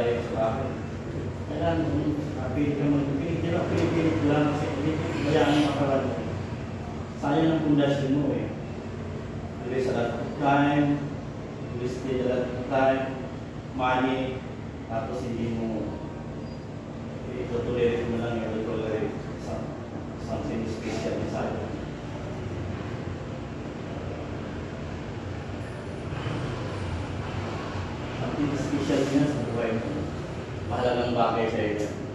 tayo sa bahay. Kailangan pilit ka magpipilit. Di ba pilit lang kasi bayaan ang makaral mo. Sayang ang pundasyon mo eh. You waste a lot of time, you wasted a lot of time, money, tapos hindi mo itutuloy mo lang yung tolerate something special inside. Something special niya sa buhay mo. Mahalagang bagay sa iyo.